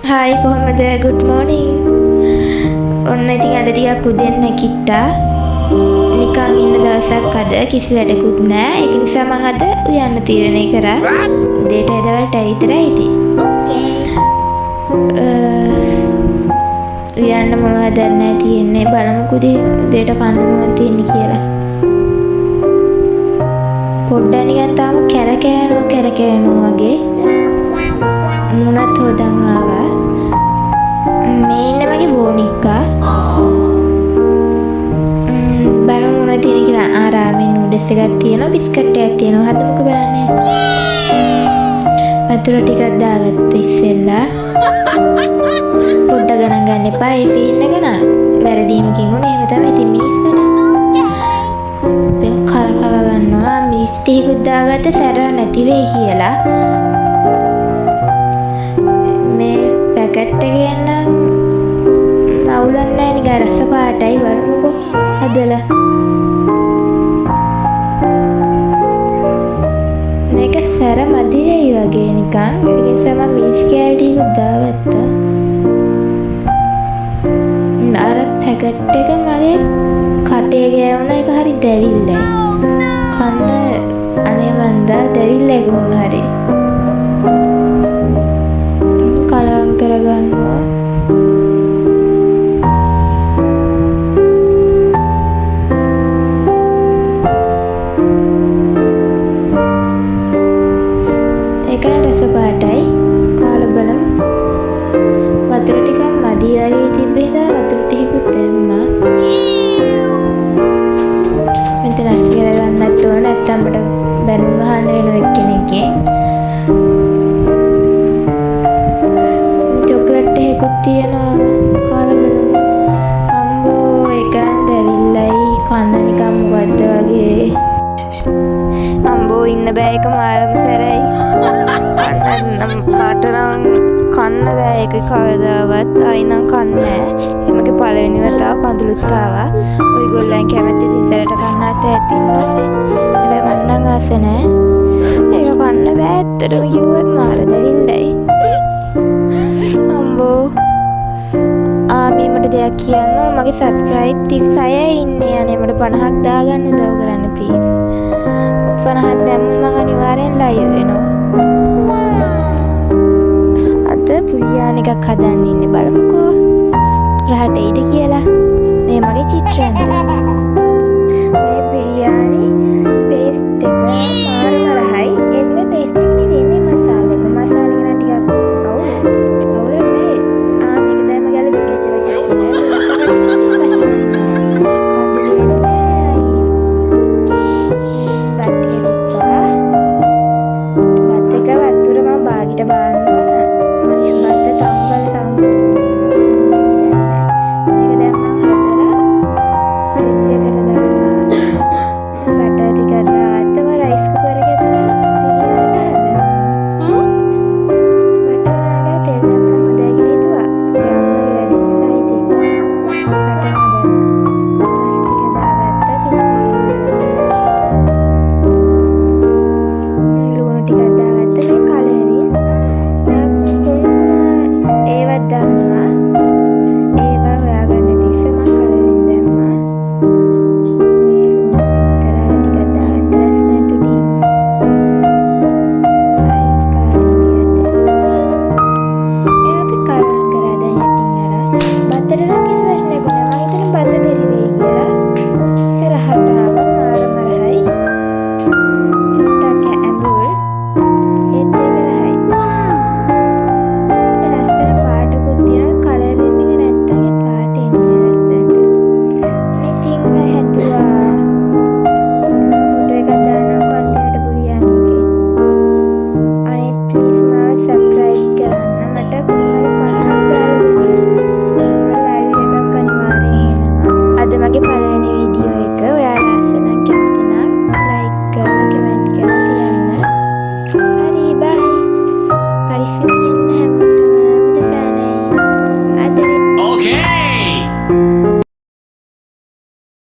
Hai කොහමද good morning. ඔන්න ඉතින් අද ටිකක් උදෙන් නැගිට්ටා. නිකන් ඉන්න දවසක් අද කිසි වැඩකුත් නැහැ. ඒක නිසා මම අද උයන්න තීරණය කරා. උදේට එදවල්ට විතරයි ඉතින්. උයන්න මොනවද නැහැ තියෙන්නේ. බලමුකෝ උදේට කන්න මොනවද තියෙන්නේ කියලා. පොඩ්ඩක් නිකන් තාම කැරකෑනවා වගේ. මුණත් හොදන් ආවා. මේ ඉන්න මගේ බෝනික්කා. බලමු මොනවද තියෙන්නේ කියලා. ආරාමෙන් නූඩල්ස් එකක් තියෙනවා, බිස්කට් එකක් තියෙනවා. හදමුකෝ බලන්න. වතුර ටිකක් දාගත්ත ඉස්සෙල්ලා. පොඩ්ඩක් ගණන් ගන්න එපා. ඒ සීන් එක නා වැරදීමකින් උනේ. එහෙම තමයි ඉතින් මිනිස්සුනේ. දැන් කරකව ගන්නවා. මිස් ටිකක් දාගත්ත සැර නැති වෙයි කියලා. පැකට් එකේ නම් අවුලක් නැහැ නිකන් රස පාටයි. බලමුකෝ හදලා. මේක සැර මදියි වගේ නිකන්. ඒ නිසා මම මිස් කෑලි ටිකක් දාගත්තා. අර පැකට් එක මගේ කටේ ගෑවුණා. ඒක හරි දැවිල්ලයි. කන්න අනේ මන්දා දැවිල්ලයි කොහොම හරි. කලවම් කරගන්නවා. ඒක රස පාටයි. කාලා බලමු. වතුර ටිකක් මදි වගේ තිබ්බේ දා වතුර ටිකකුත් දැම්මා. මෙතන අස්තිර ගන්නත් ඕන. නැත්තම් අපිට බැනුම් ගහන්න වෙන එක්කෙනෙක්ගෙන්. එකකුත් තියෙනවා. කාලා බලමු. අම්බෝ ඒක නම් දැවිල්ලයි. කන්න නිකන් මොකද්ද වගේ. අම්බෝ ඉන්න බෑ. ඒක මාරම සැරයි. මට නම් කන්න බෑ ඒක කවදාවත්. ආයි නම් කන්නේ නෑ. එමගේ පළවෙනි වතාව කඳුළුත් ආවා. ඔයගොල්ලන් කැමති ඉස්සරට කන්න ආස ඇතින්න ඕනේ. හැබැයි මම නම් ආස නෑ. ඒක කන්න බෑ. ඇත්තටම කිව්වොත් මාර දැවිල්ලයි. මේ මට දෙයක් කියන්න. මගේ සබ්ස්ක්‍රයිබ් 36 ඉන්නේ. අනේ මට 50ක් දාගන්න උදව් කරන්න ප්ලීස්. 50ක් දැම්මම මම අනිවාර්යෙන් ලයිව් වෙනවා. අද පුරියාන එකක් හදන්න ඉන්නේ. බලමුකෝ රහට එයිද කියලා. මේ මගේ චිත්‍රයන්ද. මේ බිරියානි